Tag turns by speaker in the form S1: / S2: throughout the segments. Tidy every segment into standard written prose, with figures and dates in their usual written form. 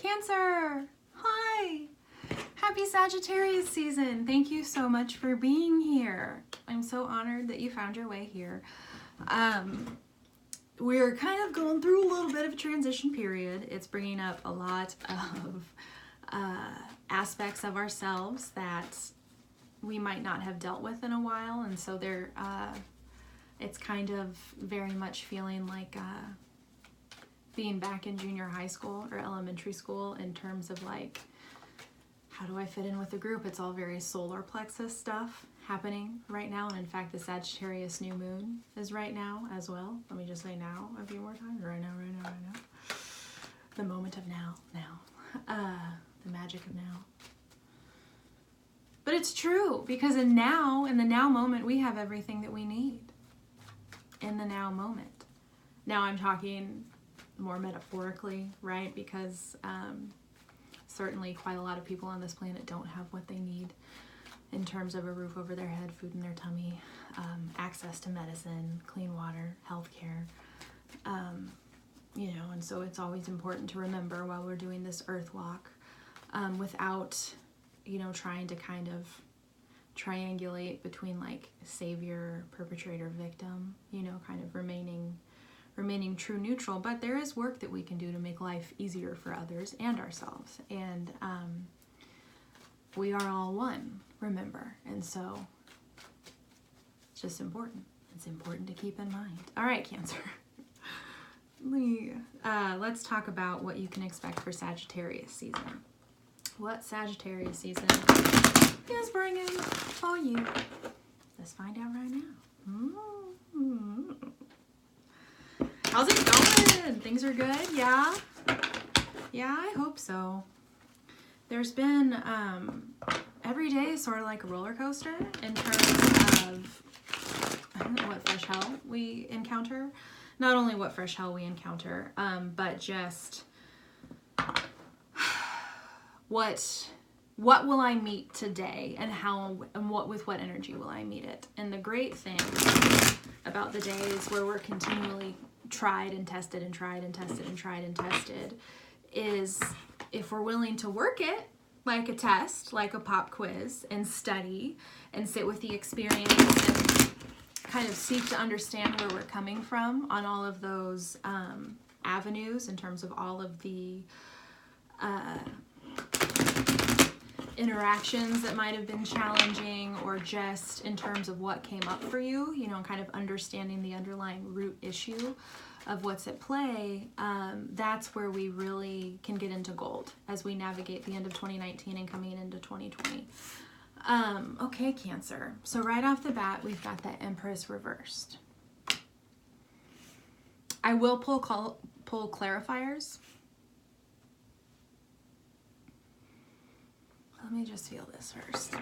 S1: Cancer! Hi! Happy Sagittarius season! Thank you so much for being here. I'm so honored that you found your way here. We're kind of going through a little bit of a transition period. It's bringing up a lot of aspects of ourselves that we might not have dealt with in a while, and so it's kind of very much feeling like being back in junior high school or elementary school in terms of like, how do I fit in with the group? It's all very solar plexus stuff happening right now, and in fact the Sagittarius new moon is right now as well. Let me just say now a few more times. Right now. The moment of now. The magic of now. But it's true, because in the now moment, we have everything that we need. In the now moment. Now I'm talking more metaphorically, right? Because certainly quite a lot of people on this planet don't have what they need in terms of a roof over their head, food in their tummy, access to medicine, clean water, healthcare, and so it's always important to remember while we're doing this earth walk, without, trying to kind of triangulate between like savior, perpetrator, victim, kind of remaining true neutral. But there is work that we can do to make life easier for others and ourselves. And we are all one, remember. And so it's just important. It's important to keep in mind. All right, Cancer. Let's talk about what you can expect for Sagittarius season. What Sagittarius season is bringing for you. Let's find out right now. How's it going? Things are good? Yeah? Yeah, I hope so. There's been, every day is sort of like a roller coaster in terms of what fresh hell we encounter. Not only what fresh hell we encounter, but just what will I meet today, and how, and with what energy will I meet it. And the great thing about the days where we're continually tried and tested and tried and tested and tried and tested is if we're willing to work it like a test, like a pop quiz, and study and sit with the experience and kind of seek to understand where we're coming from on all of those avenues in terms of all of the interactions that might have been challenging, or just in terms of what came up for you, kind of understanding the underlying root issue of what's at play. That's where we really can get into gold as we navigate the end of 2019 and coming into 2020. Okay, Cancer. So right off the bat, we've got the Empress reversed. I will pull clarifiers. Let me just feel this first.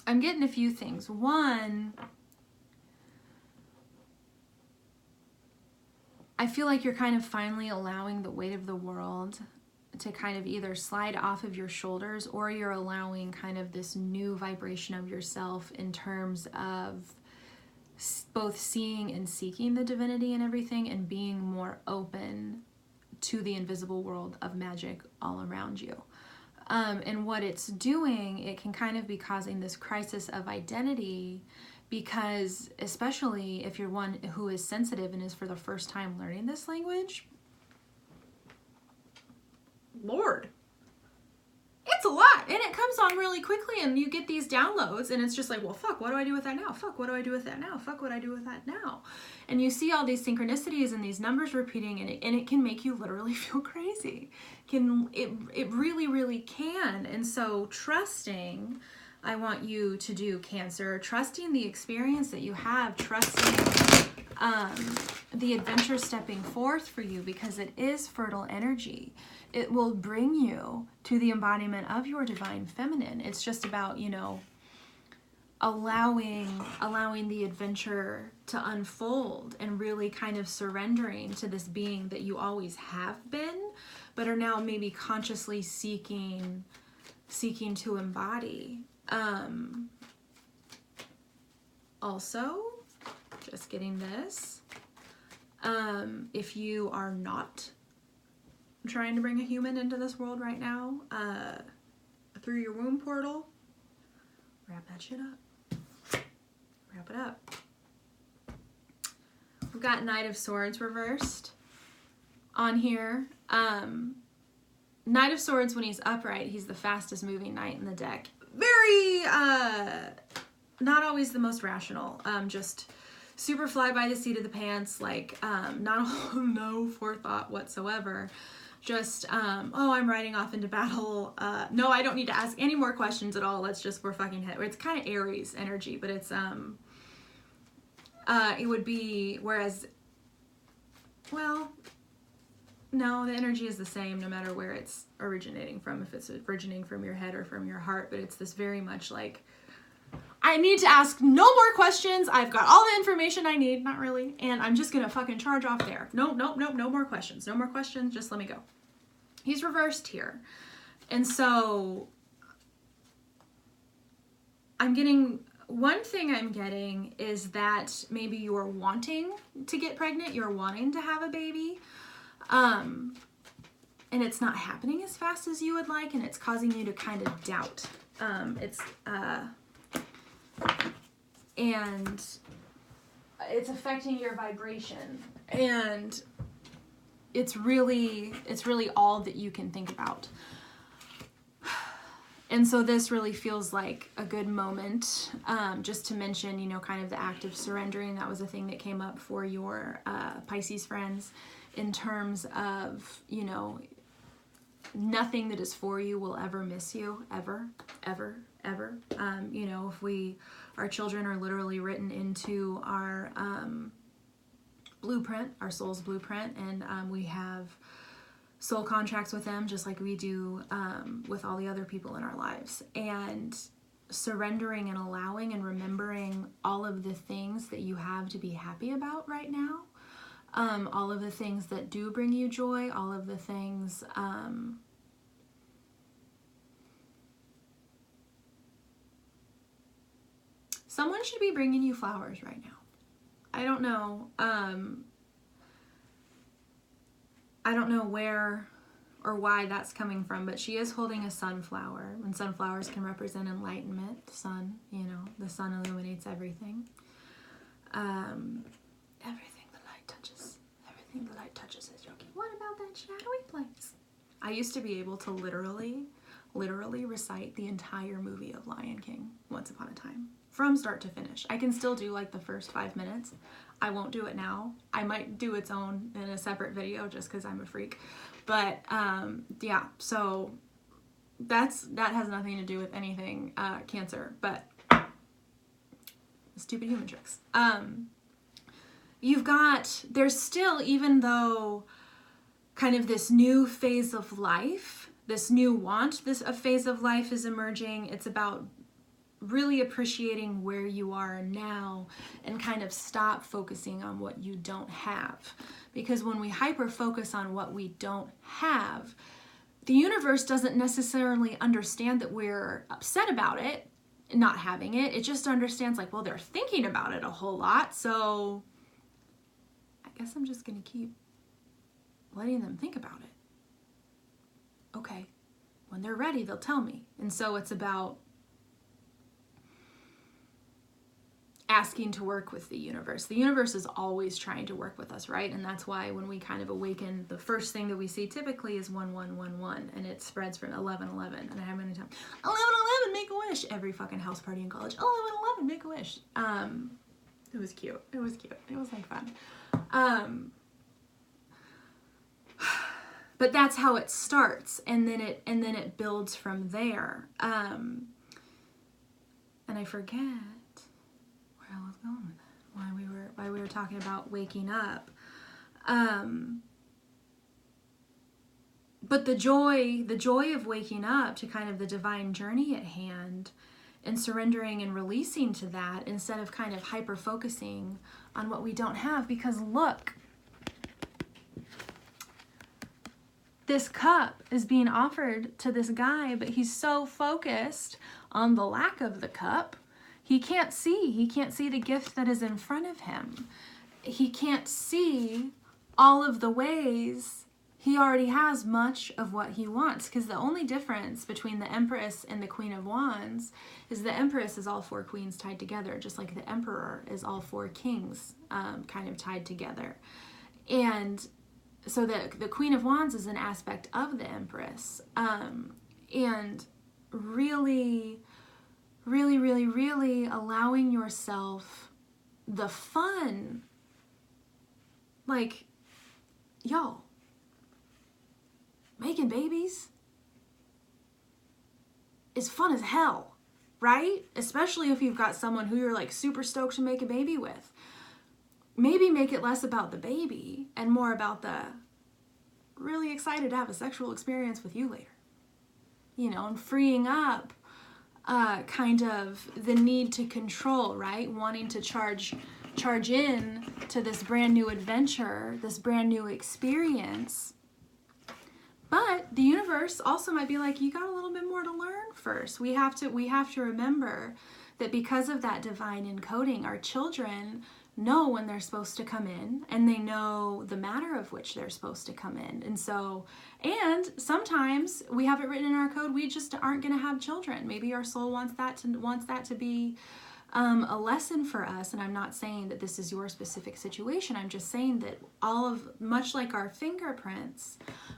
S1: I'm getting a few things. One, I feel like you're kind of finally allowing the weight of the world to kind of either slide off of your shoulders, or you're allowing kind of this new vibration of yourself in terms of both seeing and seeking the divinity and everything, and being more open to the invisible world of magic all around you. And what it's doing, it can kind of be causing this crisis of identity, because especially if you're one who is sensitive and is for the first time learning this language, Lord, it's a lot, and it comes on really quickly, and you get these downloads, and it's just like, well, fuck, what do I do with that now? Fuck, what do I do with that now? Fuck, what do I do with that now? And you see all these synchronicities and these numbers repeating, and it can make you literally feel crazy. It really, really can. And so trusting, I want you to do, Cancer, trusting the experience that you have, trusting the adventure stepping forth for you, because it is fertile energy. It will bring you to the embodiment of your divine feminine. It's just about, allowing the adventure to unfold, and really kind of surrendering to this being that you always have been, but are now maybe consciously seeking to embody. Also, just getting this, If you are not trying to bring a human into this world right now, through your womb portal, wrap that shit up. Wrap it up. We've got Knight of Swords reversed on here. Knight of Swords, when he's upright, he's the fastest moving knight in the deck. Very, not always the most rational. Just super fly by the seat of the pants, like, no forethought whatsoever. Just, oh, I'm riding off into battle. No, I don't need to ask any more questions at all. We're fucking hit. It's kind of Aries energy, but it's, it would be, whereas, well, no, the energy is the same no matter where it's originating from, if it's originating from your head or from your heart, but it's this very much like, I need to ask no more questions. I've got all the information I need, not really, and I'm just gonna fucking charge off there. No more questions. No more questions, just let me go. He's reversed here. And so one thing I'm getting is that maybe you're wanting to get pregnant, you're wanting to have a baby, and it's not happening as fast as you would like, and it's causing you to kind of doubt. And it's affecting your vibration, and it's really all that you can think about. And so this really feels like a good moment, just to mention, you know, kind of the act of surrendering. That was a thing that came up for your Pisces friends, in terms of, you know, nothing that is for you will ever miss you, ever, ever, ever. You know, if our children are literally written into our blueprint, our soul's blueprint, and we have soul contracts with them, just like we do with all the other people in our lives. And surrendering and allowing and remembering all of the things that you have to be happy about right now, all of the things that do bring you joy, all of the things someone should be bringing you flowers right now. I don't know. I don't know where or why that's coming from, but she is holding a sunflower, and sunflowers can represent enlightenment. The sun, you know, the sun illuminates everything. Everything the light touches. Everything the light touches is yogi. What about that shadowy place? I used to be able to literally recite the entire movie of Lion King once upon a time, from start to finish. I can still do like the first 5 minutes. I won't do it now. I might do its own in a separate video just because I'm a freak. But yeah, so that has nothing to do with anything Cancer, but stupid human tricks. There's still, even though kind of this new phase of life, this new want, a phase of life is emerging. It's about really appreciating where you are now and kind of stop focusing on what you don't have. Because when we hyper focus on what we don't have, the universe doesn't necessarily understand that we're upset about it, not having it. It just understands like, well, they're thinking about it a whole lot, so I guess I'm just gonna keep letting them think about it. Okay, when they're ready, they'll tell me. And so it's about asking to work with the universe. The universe is always trying to work with us, right? And that's why when we kind of awaken, the first thing that we see typically is 1111, and it spreads from 1111. And I have many times, 1111, make a wish. Every fucking house party in college, 1111, make a wish. It was cute. It was cute. It was like fun. But that's how it starts, and then it builds from there. And I forget where I was going with that. Why we were talking about waking up. But the joy of waking up to kind of the divine journey at hand, and surrendering and releasing to that, instead of kind of hyper focusing on what we don't have. Because look, this cup is being offered to this guy, but he's so focused on the lack of the cup, he can't see the gift that is in front of him. He can't see all of the ways, he already has much of what he wants. Because the only difference between the Empress and the Queen of Wands is the Empress is all 4 queens tied together, just like the Emperor is all 4 kings kind of tied together. And so the Queen of Wands is an aspect of the Empress. And really, really, really, really allowing yourself the fun. Like, y'all, making babies is fun as hell, right? Especially if you've got someone who you're like super stoked to make a baby with. Maybe make it less about the baby and more about the really excited to have a sexual experience with you later. You know, and freeing up kind of the need to control, right? Wanting to charge in to this brand new adventure, this brand new experience. But the universe also might be like, you got a little bit more to learn first. We have to remember that because of that divine encoding, our children know when they're supposed to come in, and they know the manner of which they're supposed to come in. And so, and sometimes we have it written in our code, we just aren't going to have children. Maybe our soul wants that to be a lesson for us. And I'm not saying that this is your specific situation. I'm just saying that much like our fingerprints,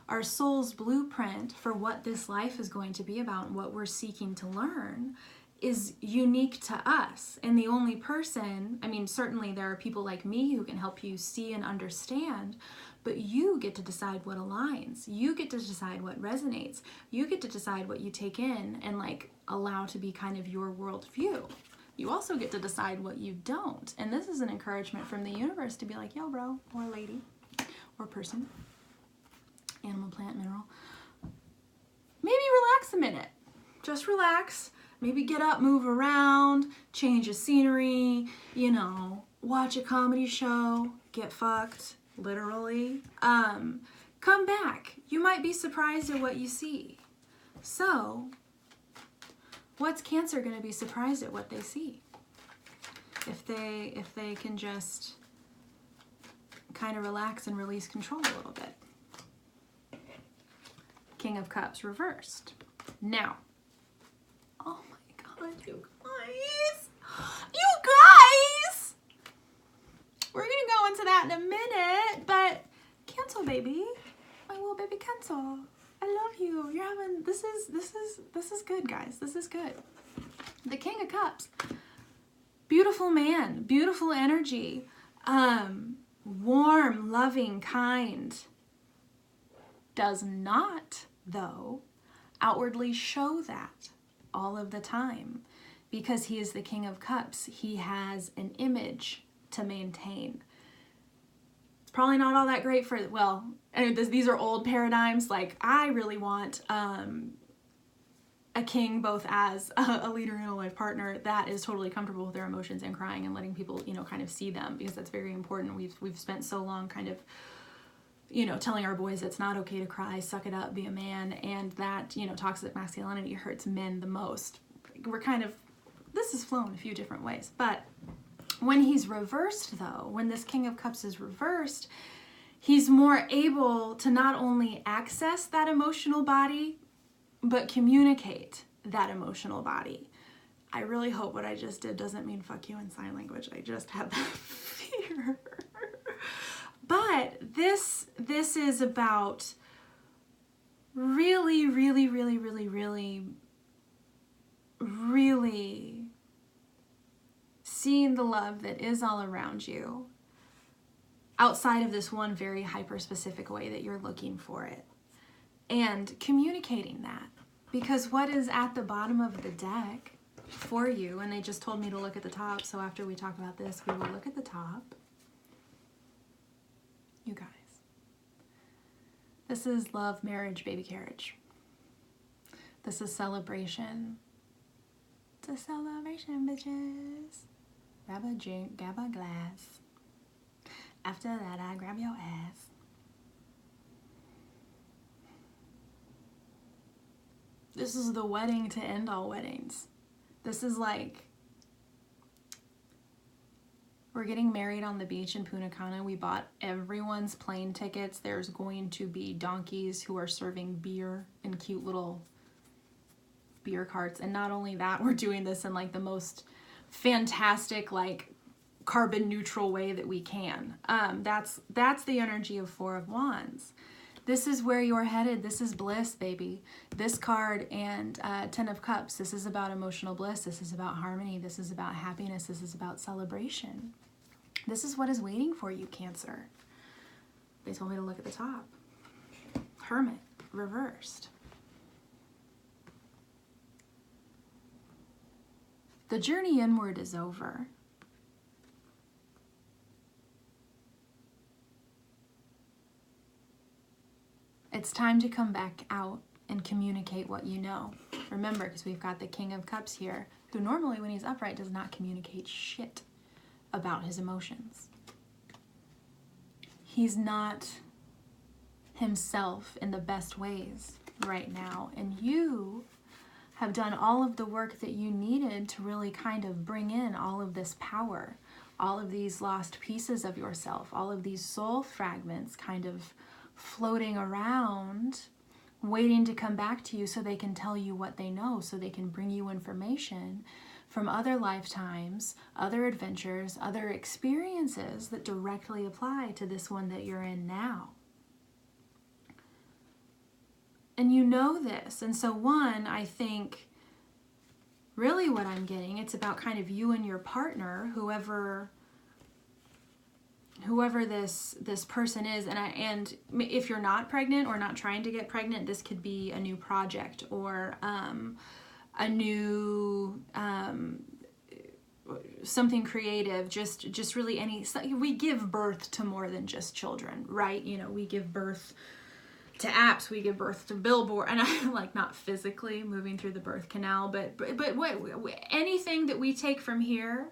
S1: our soul's blueprint for what this life is going to be about and what we're seeking to learn is unique to us. And the only person, I mean, certainly there are people like me who can help you see and understand, but you get to decide what aligns. You get to decide what resonates. You get to decide what you take in and like allow to be kind of your worldview. You also get to decide what you don't. And this is an encouragement from the universe to be like, yo, bro, or lady, or person, animal, plant, mineral. Maybe relax a minute. Just relax. Maybe get up, move around, change the scenery, you know, watch a comedy show, get fucked, literally. Come back. You might be surprised at what you see. So, what's Cancer going to be surprised at what they see? If they can just kind of relax and release control a little bit. King of Cups reversed. Now, oh my God, you guys! You guys! We're gonna go into that in a minute, but Cancer baby, my little baby Cancer, I love you. You're having, this is good, guys. This is good. The King of Cups, beautiful man, beautiful energy, warm, loving, kind, does not, though, outwardly show that all of the time. Because he is the King of Cups, he has an image to maintain. It's probably not all that great for, well, these are old paradigms. Like, I really want a king both as a leader and a life partner that is totally comfortable with their emotions and crying and letting people, you know, kind of see them, because that's very important. We've spent so long kind of, you know, telling our boys it's not okay to cry, suck it up, be a man, and that, you know, toxic masculinity hurts men the most. We're kind of, this has flown a few different ways. But when he's reversed, though, when this King of Cups is reversed, he's more able to not only access that emotional body, but communicate that emotional body. I really hope what I just did doesn't mean fuck you in sign language. I just had that fear. But this is about really, really, really, really, really, really seeing the love that is all around you outside of this one very hyper-specific way that you're looking for it, and communicating that. Because what is at the bottom of the deck for you, and they just told me to look at the top, so after we talk about this, we will look at the top. You guys, this is love, marriage, baby carriage. This is celebration. It's a celebration, bitches. Grab a drink, grab a glass. After that, I grab your ass. This is the wedding to end all weddings. This is like, We're getting married on the beach in Punta Cana. We bought everyone's plane tickets. There's going to be donkeys who are serving beer in cute little beer carts. And not only that, we're doing this in like the most fantastic, like carbon neutral way that we can. That's the energy of Four of Wands. This is where you're headed. This is bliss, baby. This card and Ten of Cups. This is about emotional bliss. This is about harmony. This is about happiness. This is about celebration. This is what is waiting for you, Cancer. They told me to look at the top. Hermit, reversed. The journey inward is over. It's time to come back out and communicate what you know. Remember, because we've got the King of Cups here, who normally when he's upright does not communicate shit about his emotions. He's not himself in the best ways right now. And you have done all of the work that you needed to really kind of bring in all of this power, all of these lost pieces of yourself, all of these soul fragments kind of floating around, waiting to come back to you so they can tell you what they know, so they can bring you information from other lifetimes, other adventures, other experiences that directly apply to this one that you're in now. And you know this. And so one, I think, really what I'm getting, it's about kind of you and your partner, whoever this person is, and if you're not pregnant or not trying to get pregnant, this could be a new project or a new something creative, just really we give birth to more than just children, right? You know, we give birth to apps, we give birth to billboard, and I like not physically moving through the birth canal, but anything that we take from here,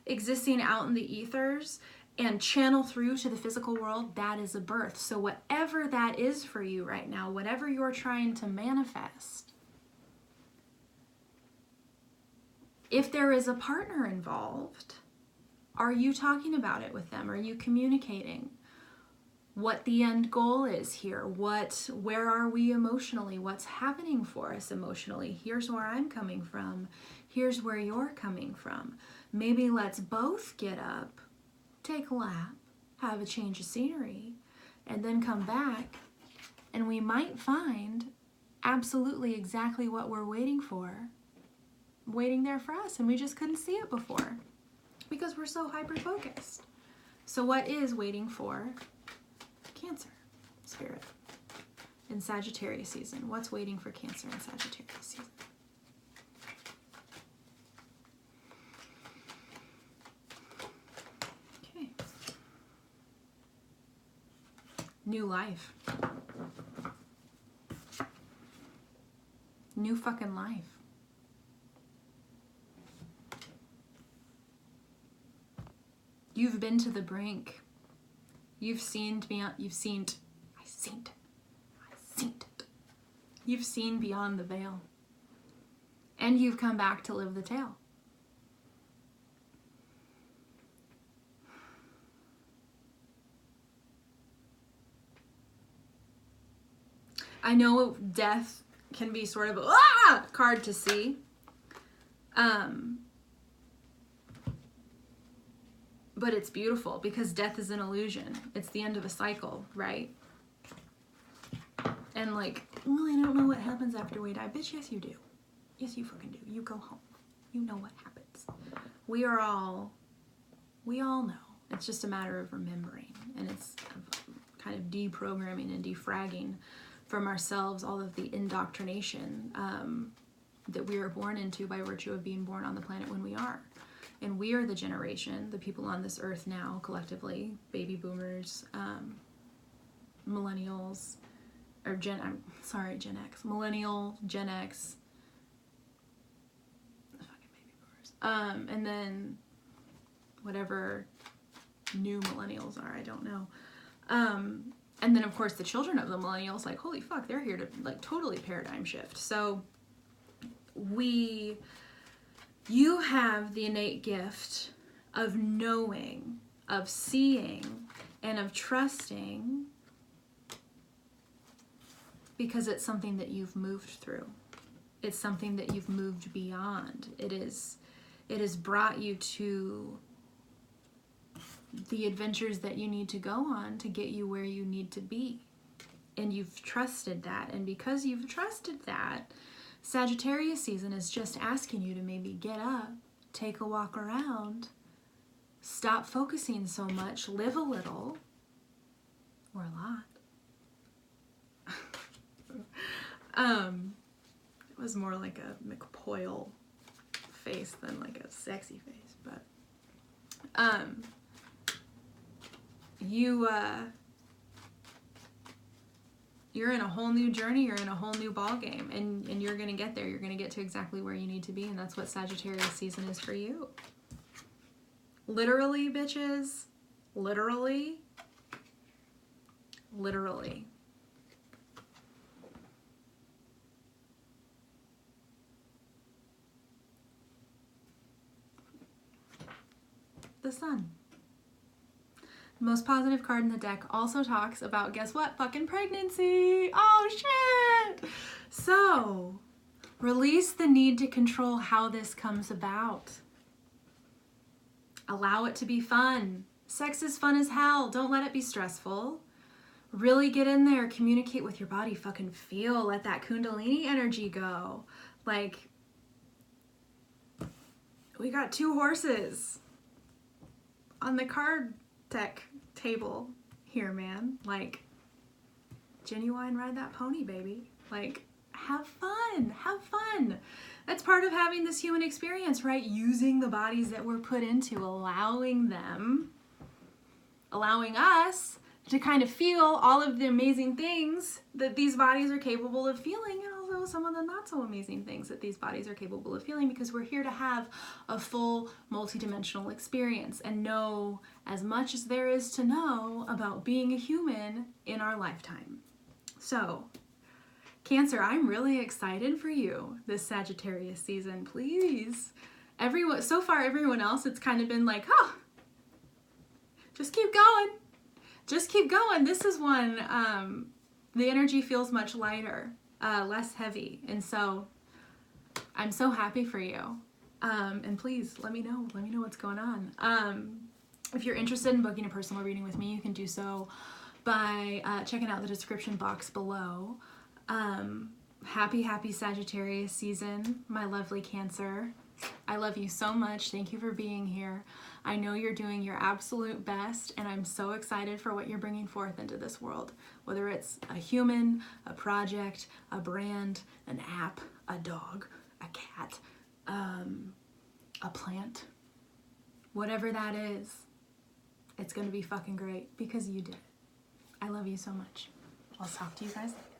S1: existing out in the ethers, and channel through to the physical world, that is a birth. So whatever that is for you right now, whatever you're trying to manifest, if there is a partner involved, are you talking about it with them? Are you communicating what the end goal is here? Where are we emotionally? What's happening for us emotionally? Here's where I'm coming from. Here's where you're coming from. Maybe let's both get up, take a lap, have a change of scenery, and then come back, and we might find absolutely exactly what we're waiting for, waiting there for us, and we just couldn't see it before because we're so hyper-focused. So what is waiting for Cancer, Spirit, in Sagittarius season? What's waiting for Cancer in Sagittarius season? New life. New fucking life. You've been to the brink. You've seen beyond, you've seen beyond the veil. And you've come back to live the tale. I know death can be sort of a card to see. But it's beautiful because death is an illusion. It's the end of a cycle, right? And like, well, I don't know what happens after we die. Bitch, yes you do. Yes you fucking do. You go home. You know what happens. We all know. It's just a matter of remembering. And it's kind of deprogramming and defragging from ourselves all of the indoctrination that we are born into by virtue of being born on the planet when we are. And we are the generation, the people on this earth now, collectively, baby boomers, millennials, or Gen X, millennial, Gen X, fucking baby boomers, and then whatever new millennials are, I don't know. And then of course the children of the millennials, like, holy fuck, they're here to like totally paradigm shift. So you have the innate gift of knowing, of seeing, and of trusting, because it's something that you've moved through. It's something that you've moved beyond. It has brought you to the adventures that you need to go on to get you where you need to be. And you've trusted that. And because you've trusted that, Sagittarius season is just asking you to maybe get up, take a walk around, stop focusing so much, live a little, or a lot. It was more like a McPoyle face than like a sexy face, but you're in a whole new journey, you're in a whole new ball game, and you're gonna get there. You're gonna get to exactly where you need to be, and that's what Sagittarius season is for you. Literally, bitches. Literally. Literally. The Sun. The most positive card in the deck also talks about, guess what? Fucking pregnancy. Oh shit. So, release the need to control how this comes about. Allow it to be fun. Sex is fun as hell. Don't let it be stressful. Really get in there, communicate with your body, fucking feel, let that Kundalini energy go. Like, we got 2 horses on the card deck table here, man. Like, genuine ride that pony, baby. Like, have fun, have fun. That's part of having this human experience, right? Using the bodies that we're put into, allowing us to kind of feel all of the amazing things that these bodies are capable of feeling, and also some of the not so amazing things that these bodies are capable of feeling, because we're here to have a full multidimensional experience and know as much as there is to know about being a human in our lifetime. So, Cancer, I'm really excited for you this Sagittarius season. Please. So far, everyone else, it's kind of been like, oh, just keep going. Just keep going. This is one, the energy feels much lighter, less heavy. And so I'm so happy for you. And please let me know what's going on. If you're interested in booking a personal reading with me, you can do so by checking out the description box below. Happy Sagittarius season, my lovely Cancer. I love you so much. Thank you for being here. I know you're doing your absolute best, and I'm so excited for what you're bringing forth into this world. Whether it's a human, a project, a brand, an app, a dog, a cat, a plant, whatever that is, it's going to be fucking great because you did it. I love you so much. I'll talk to you guys later.